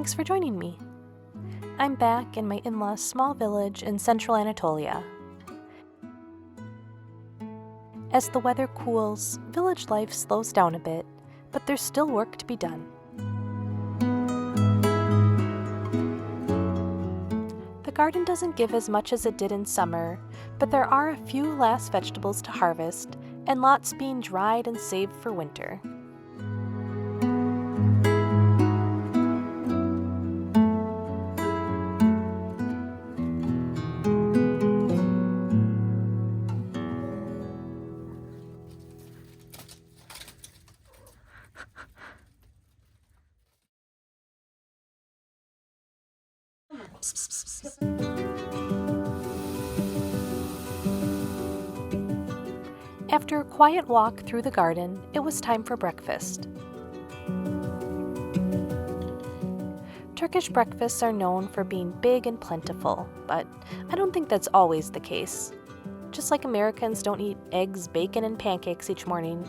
Thanks for joining me. I'm back in my in-laws' small village in central Anatolia. As the weather cools, village life slows down a bit, but there's still work to be done. The garden doesn't give as much as it did in summer, but there are a few last vegetables to harvest and lots being dried and saved for winter. After a quiet walk through the garden, it was time for breakfast. Turkish breakfasts are known for being big and plentiful, but I don't think that's always the case. Just like Americans don't eat eggs, bacon, and pancakes each morning,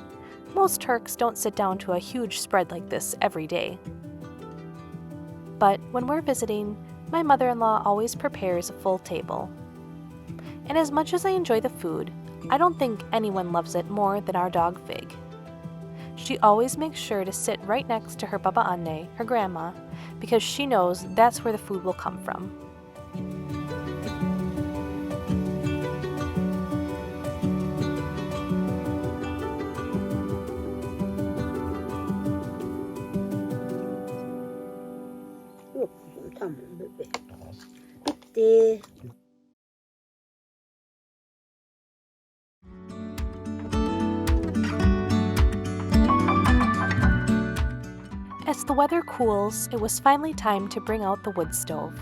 most Turks don't sit down to a huge spread like this every day. But when we're visiting, my mother-in-law always prepares a full table. And as much as I enjoy the food, I don't think anyone loves it more than our dog Fig. She always makes sure to sit right next to her Baba Anne, her grandma, because she knows that's where the food will come from. Yok kuzum, tamam bebeğim. Bitti. As the weather cools, it was finally time to bring out the wood stove.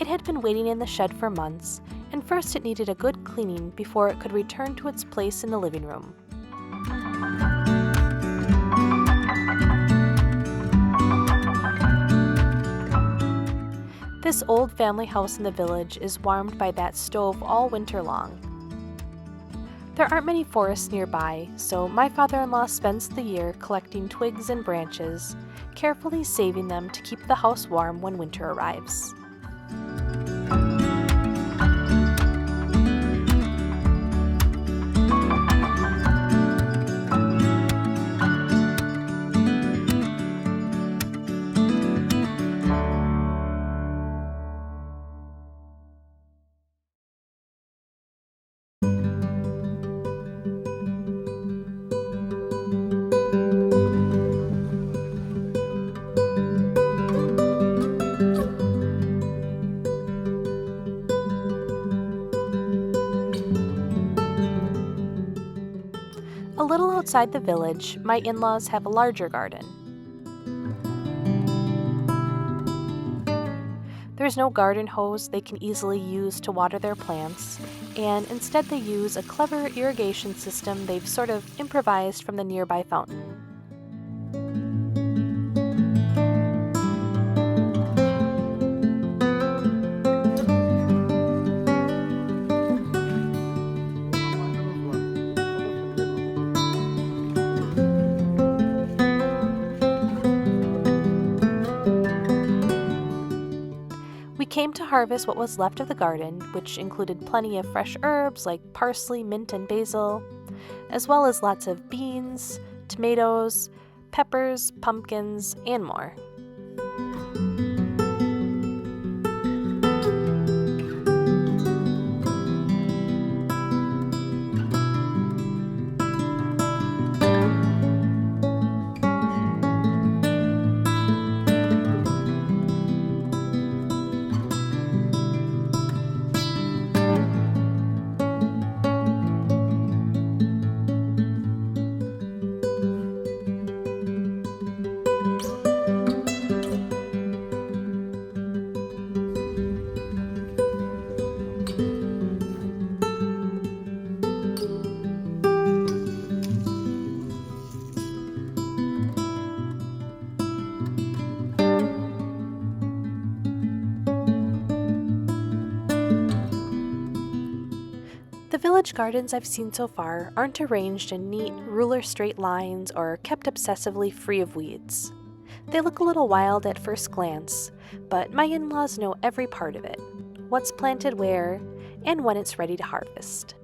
It had been waiting in the shed for months, and first it needed a good cleaning before it could return to its place in the living room. This old family house in the village is warmed by that stove all winter long. There aren't many forests nearby, so my father-in-law spends the year collecting twigs and branches, carefully saving them to keep the house warm when winter arrives. A little outside the village, my in-laws have a larger garden. There's no garden hose they can easily use to water their plants, and instead they use a clever irrigation system they've sort of improvised from the nearby fountain. We came to harvest what was left of the garden, which included plenty of fresh herbs like parsley, mint, and basil, as well as lots of beans, tomatoes, peppers, pumpkins, and more. The village gardens I've seen so far aren't arranged in neat, ruler straight lines or kept obsessively free of weeds. They look a little wild at first glance, but my in-laws know every part of it, what's planted where, and when it's ready to harvest.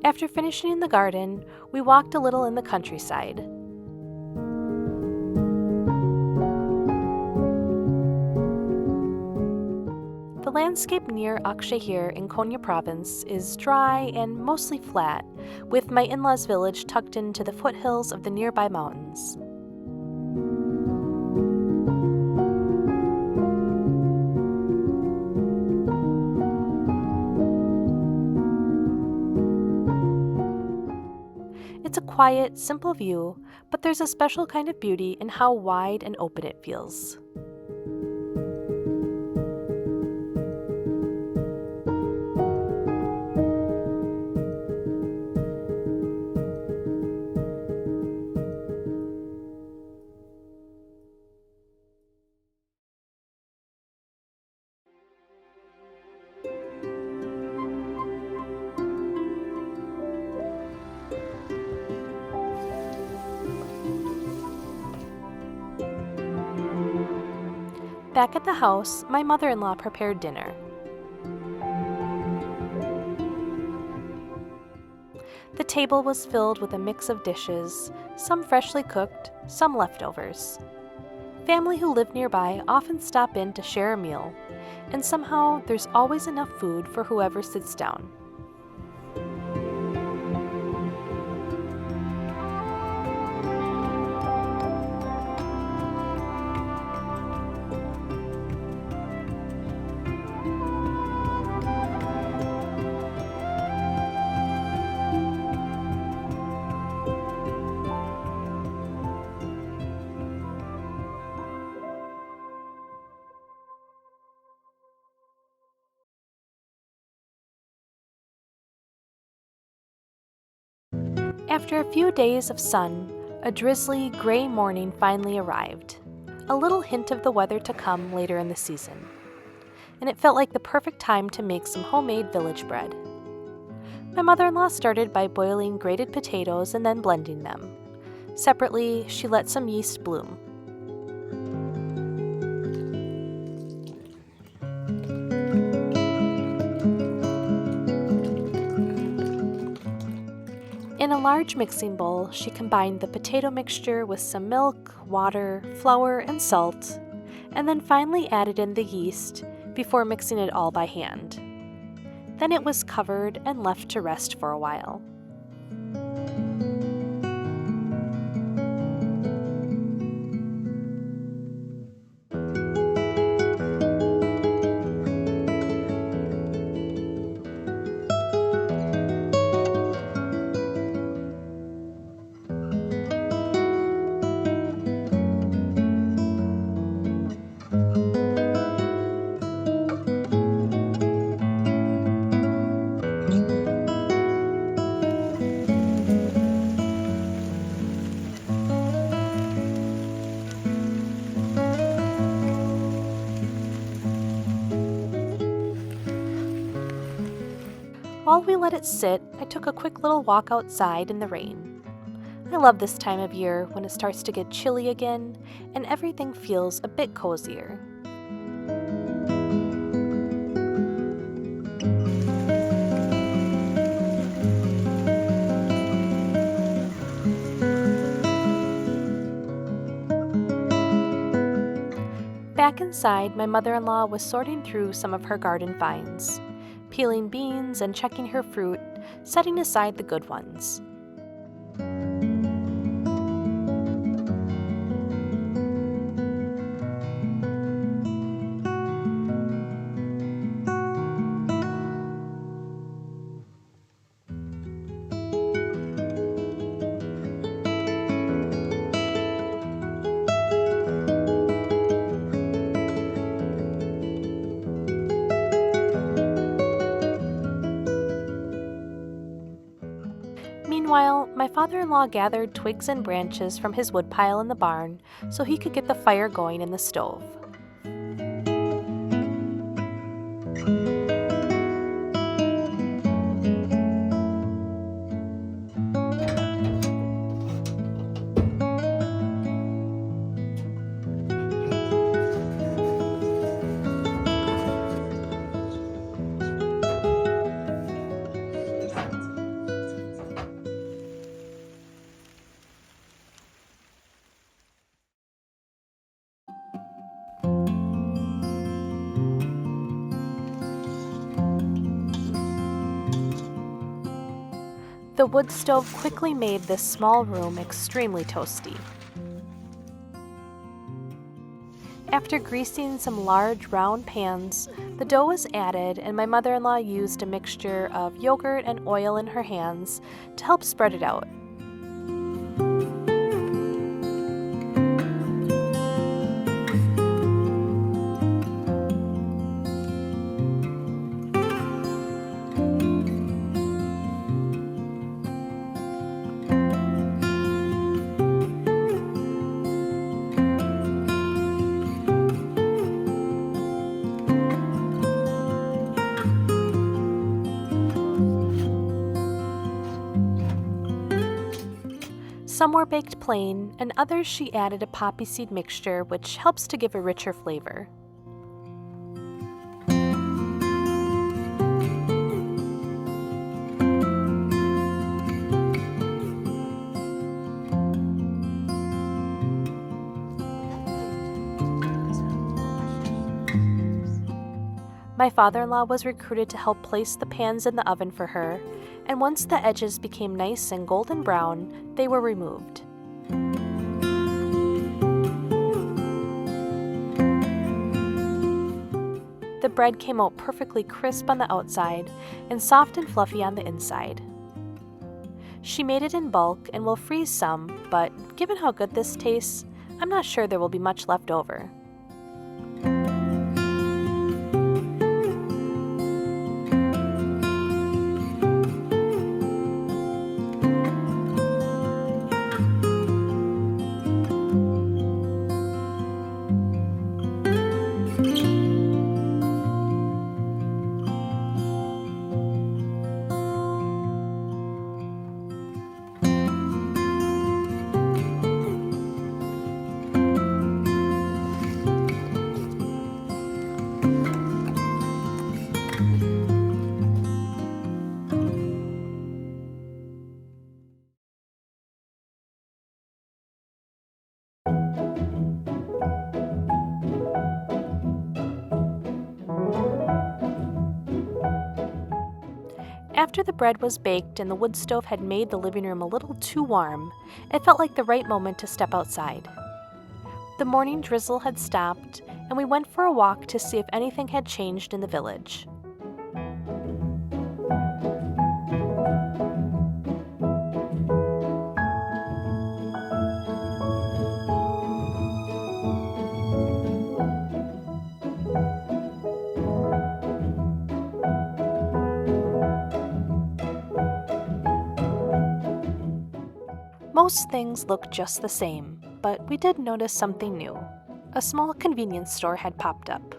After finishing in the garden, we walked a little in the countryside. The landscape near Akşehir in Konya province is dry and mostly flat, with my in-laws' village tucked into the foothills of the nearby mountains. It's a quiet, simple view, but there's a special kind of beauty in how wide and open it feels. Back at the house, my mother-in-law prepared dinner. The table was filled with a mix of dishes, some freshly cooked, some leftovers. Family who live nearby often stop in to share a meal, and somehow there's always enough food for whoever sits down. After a few days of sun, a drizzly, gray morning finally arrived, a little hint of the weather to come later in the season. And it felt like the perfect time to make some homemade village bread. My mother-in-law started by boiling grated potatoes and then blending them. Separately, she let some yeast bloom. In a large mixing bowl, she combined the potato mixture with some milk, water, flour, and salt, and then finally added in the yeast before mixing it all by hand. Then it was covered and left to rest for a while. While we let it sit, I took a quick little walk outside in the rain. I love this time of year when it starts to get chilly again and everything feels a bit cozier. Back inside, my mother-in-law was sorting through some of her garden finds, peeling beans and checking her fruit, setting aside the good ones. Meanwhile, my father-in-law gathered twigs and branches from his woodpile in the barn so he could get the fire going in the stove. The wood stove quickly made this small room extremely toasty. After greasing some large round pans, the dough was added and my mother-in-law used a mixture of yogurt and oil in her hands to help spread it out. Some were baked plain, and others she added a poppy seed mixture, which helps to give a richer flavor. My father-in-law was recruited to help place the pans in the oven for her, and once the edges became nice and golden brown, they were removed. The bread came out perfectly crisp on the outside and soft and fluffy on the inside. She made it in bulk and will freeze some, but given how good this tastes, I'm not sure there will be much left over. After the bread was baked and the wood stove had made the living room a little too warm, it felt like the right moment to step outside. The morning drizzle had stopped, and we went for a walk to see if anything had changed in the village. Most things looked just the same, but we did notice something new. A small convenience store had popped up.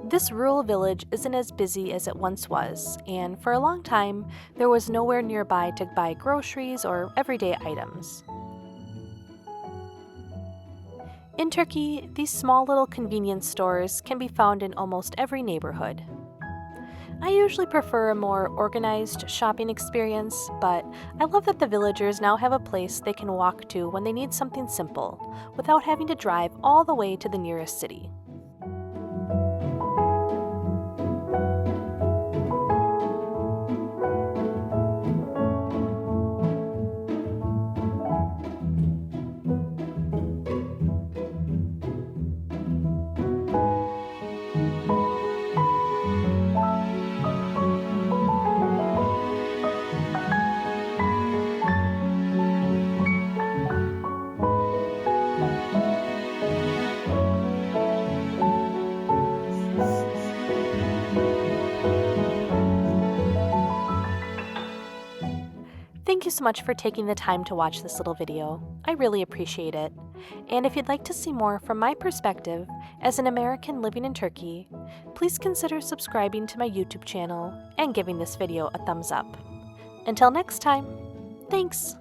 This rural village isn't as busy as it once was, and for a long time, there was nowhere nearby to buy groceries or everyday items. In Turkey, these small little convenience stores can be found in almost every neighborhood. I usually prefer a more organized shopping experience, but I love that the villagers now have a place they can walk to when they need something simple, without having to drive all the way to the nearest city. Thank you so much for taking the time to watch this little video. I really appreciate it. And if you'd like to see more from my perspective as an American living in Turkey, please consider subscribing to my YouTube channel and giving this video a thumbs up. Until next time, thanks!